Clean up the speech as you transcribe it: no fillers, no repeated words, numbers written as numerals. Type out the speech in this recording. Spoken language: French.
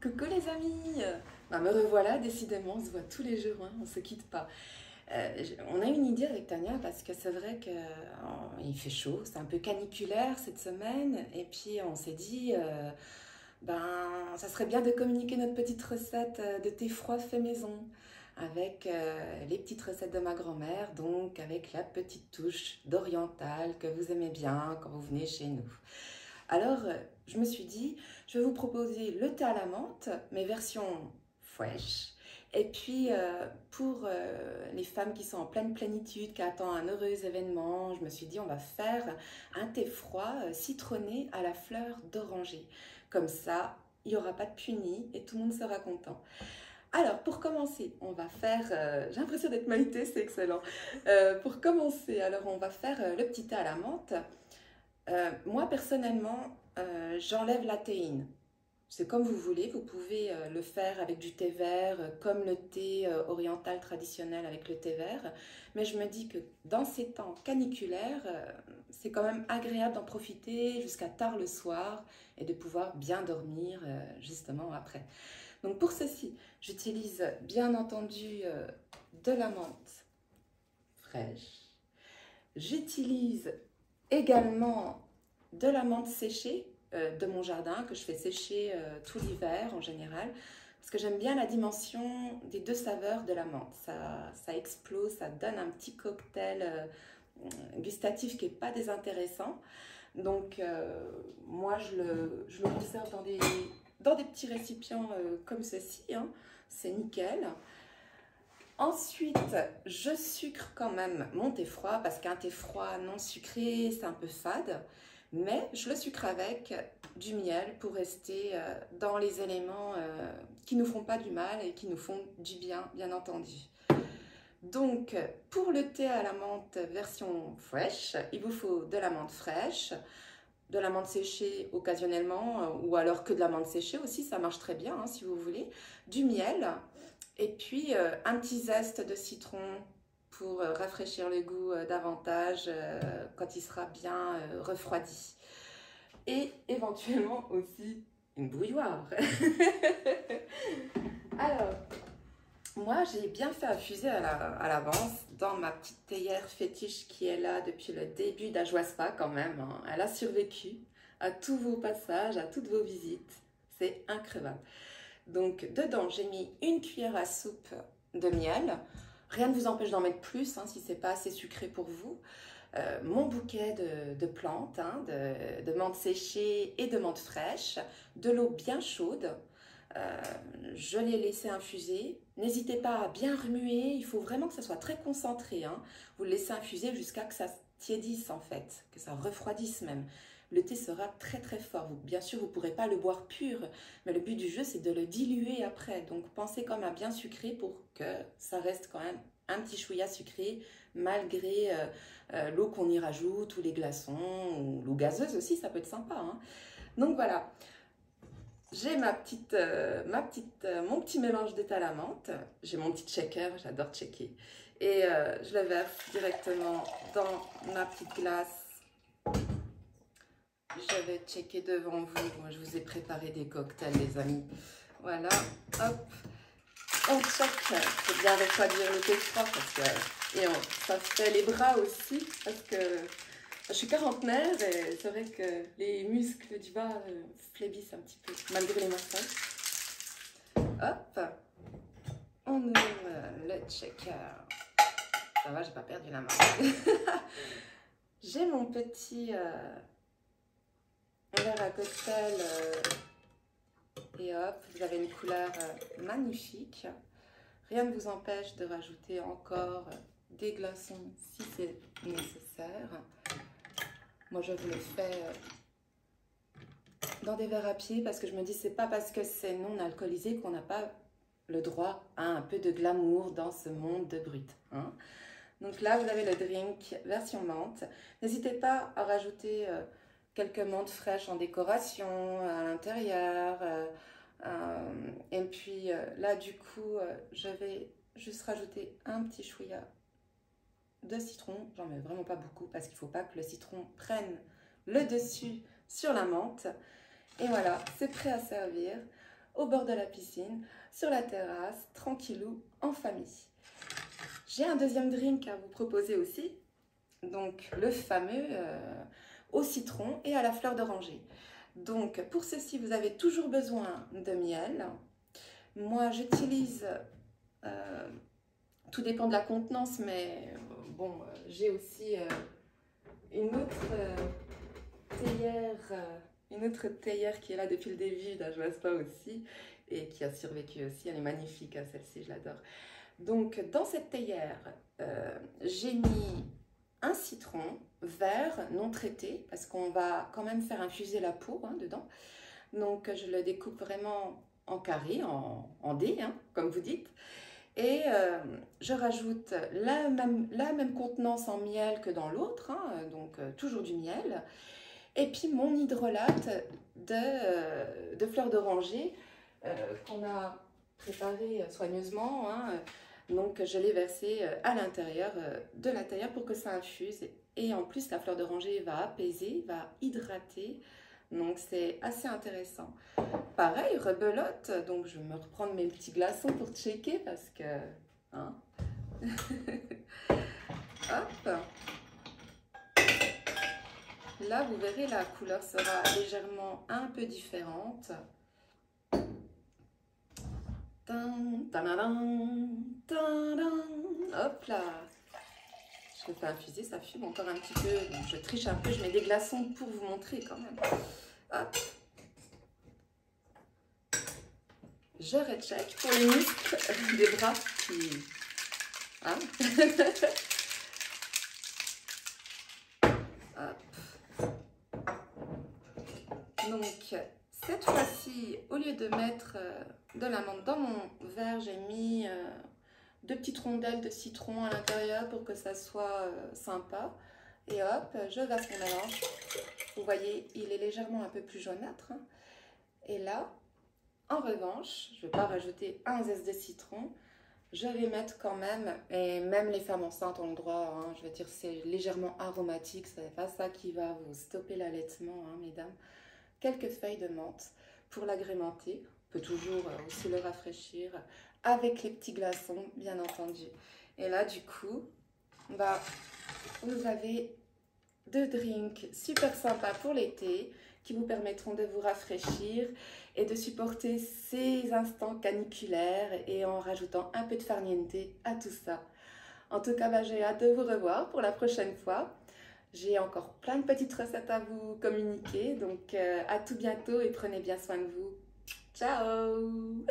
Coucou les amis, me revoilà, décidément, on se voit tous les jours, hein, on ne se quitte pas. On a une idée avec Tania parce que c'est vrai qu'il fait chaud, c'est un peu caniculaire cette semaine et puis on s'est dit, ça serait bien de communiquer notre petite recette de thé froid fait maison avec les petites recettes de ma grand-mère, donc avec la petite touche d'oriental que vous aimez bien quand vous venez chez nous. Alors, je me suis dit, je vais vous proposer le thé à la menthe, mais version fresh. Et puis, pour les femmes qui sont en pleine plénitude, qui attendent un heureux événement, je me suis dit, on va faire un thé froid citronné à la fleur d'oranger. Comme ça, il n'y aura pas de puni et tout le monde sera content. Alors, pour commencer, on va faire... j'ai l'impression d'être Maïté, c'est excellent. Pour commencer, alors on va faire le petit thé à la menthe. Moi, personnellement, j'enlève la théine. C'est comme vous voulez, vous pouvez le faire avec du thé vert, comme le thé oriental traditionnel avec le thé vert. Mais je me dis que dans ces temps caniculaires, c'est quand même agréable d'en profiter jusqu'à tard le soir et de pouvoir bien dormir justement après. Donc pour ceci, j'utilise bien entendu de la menthe fraîche. J'utilise également de la menthe séchée de mon jardin que je fais sécher tout l'hiver en général parce que j'aime bien la dimension des deux saveurs de la menthe. Ça explose, ça donne un petit cocktail gustatif qui n'est pas désintéressant. Donc moi je le conserve dans des petits récipients comme ceci, hein. C'est nickel. Ensuite, je sucre quand même mon thé froid parce qu'un thé froid non sucré, c'est un peu fade. Mais je le sucre avec du miel pour rester dans les éléments qui ne nous font pas du mal et qui nous font du bien, bien entendu. Donc, pour le thé à la menthe version fresh, il vous faut de la menthe fraîche, de la menthe séchée occasionnellement, ou alors que de la menthe séchée aussi, ça marche très bien hein, si vous voulez, du miel, et puis un petit zeste de citron pour rafraîchir le goût davantage quand il sera bien refroidi. Et éventuellement aussi une bouilloire. Alors, moi j'ai bien fait infuser à l'avance dans ma petite théière fétiche qui est là depuis le début d'Ajoaspa quand même, hein. Elle a survécu à tous vos passages, à toutes vos visites. C'est incroyable. Donc dedans, j'ai mis une cuillère à soupe de miel. Rien ne vous empêche d'en mettre plus hein, si ce n'est pas assez sucré pour vous. Mon bouquet de plantes, hein, de menthe séchée et de menthe fraîche, de l'eau bien chaude. Je l'ai laissé infuser. N'hésitez pas à bien remuer, il faut vraiment que ça soit très concentré, hein. Vous le laissez infuser jusqu'à que ça tiédisse en fait, que ça refroidisse même. Le thé sera très très fort. Bien sûr, vous ne pourrez pas le boire pur, mais le but du jeu, c'est de le diluer après. Donc, pensez quand même à bien sucrer pour que ça reste quand même un petit chouïa sucré, malgré l'eau qu'on y rajoute, ou les glaçons, ou l'eau gazeuse aussi, ça peut être sympa, hein. Donc voilà, j'ai mon petit mélange de thé à la menthe. J'ai mon petit shaker, j'adore checker. Et je le verse directement dans ma petite glace. Je vais checker devant vous. Moi, je vous ai préparé des cocktails, les amis. Voilà, hop. On check. C'est bien refroidir le thé froid parce que ça fait les bras aussi parce que je suis quarantenaire et c'est vrai que les muscles du bas flébissent un petit peu malgré les massages. Hop, on ouvre le shaker. Ça va, j'ai pas perdu la main. J'ai mon petit verre à cocktail et hop, vous avez une couleur magnifique. Rien ne vous empêche de rajouter encore des glaçons si c'est nécessaire. Moi, je vous le fais dans des verres à pied parce que je me dis c'est pas parce que c'est non alcoolisé qu'on n'a pas le droit à un peu de glamour dans ce monde de brut, hein. Donc là, vous avez le drink version menthe. N'hésitez pas à rajouter quelques menthes fraîches en décoration à l'intérieur. Et puis là, du coup, je vais juste rajouter un petit chouïa de citron. J'en mets vraiment pas beaucoup parce qu'il ne faut pas que le citron prenne le dessus sur la menthe. Et voilà, c'est prêt à servir. au bord de la piscine, sur la terrasse, tranquillou, en famille. J'ai un deuxième drink à vous proposer aussi, donc le fameux au citron et à la fleur d'oranger. Donc pour ceci, vous avez toujours besoin de miel. Moi, j'utilise, tout dépend de la contenance, mais bon, j'ai aussi une autre théière qui est là depuis le début, d'Ajwaspa aussi, et qui a survécu aussi. Elle est magnifique, hein, celle-ci, je l'adore. Donc, dans cette théière, j'ai mis un citron vert non traité, parce qu'on va quand même faire infuser la peau hein, dedans. Donc, je le découpe vraiment en carré, en dés, hein, comme vous dites. Et je rajoute la même contenance en miel que dans l'autre, hein, donc toujours du miel. Et puis mon hydrolate de fleurs d'oranger qu'on a préparé soigneusement. Hein, donc je l'ai versé à l'intérieur de la théière pour que ça infuse. Et en plus la fleur d'oranger va apaiser, va hydrater. Donc c'est assez intéressant. Pareil, rebelote, donc je vais me reprendre mes petits glaçons pour checker parce que... Hein. Hop. Là, vous verrez, la couleur sera légèrement un peu différente. Hop là. Je le fais infuser, ça fume encore un petit peu. Donc je triche un peu, je mets des glaçons pour vous montrer quand même. Hop. Je recheck pour les muscles des bras qui... Hein. Hop. Donc, cette fois-ci, au lieu de mettre de la menthe dans mon verre, j'ai mis 2 petites rondelles de citron à l'intérieur pour que ça soit sympa. Et hop, je verse mon mélange. Vous voyez, il est légèrement un peu plus jaunâtre. Hein. Et là, en revanche, je ne vais pas rajouter un zeste de citron. Je vais mettre quand même, et même les femmes enceintes ont le droit, hein, je veux dire c'est légèrement aromatique, ce n'est pas ça qui va vous stopper l'allaitement, hein, mesdames. Quelques feuilles de menthe pour l'agrémenter. On peut toujours aussi le rafraîchir avec les petits glaçons, bien entendu. Et là, du coup, bah, vous avez 2 drinks super sympas pour l'été qui vous permettront de vous rafraîchir et de supporter ces instants caniculaires et en rajoutant un peu de farniente à tout ça. En tout cas, bah, j'ai hâte de vous revoir pour la prochaine fois. J'ai encore plein de petites recettes à vous communiquer, donc à tout bientôt et prenez bien soin de vous. Ciao!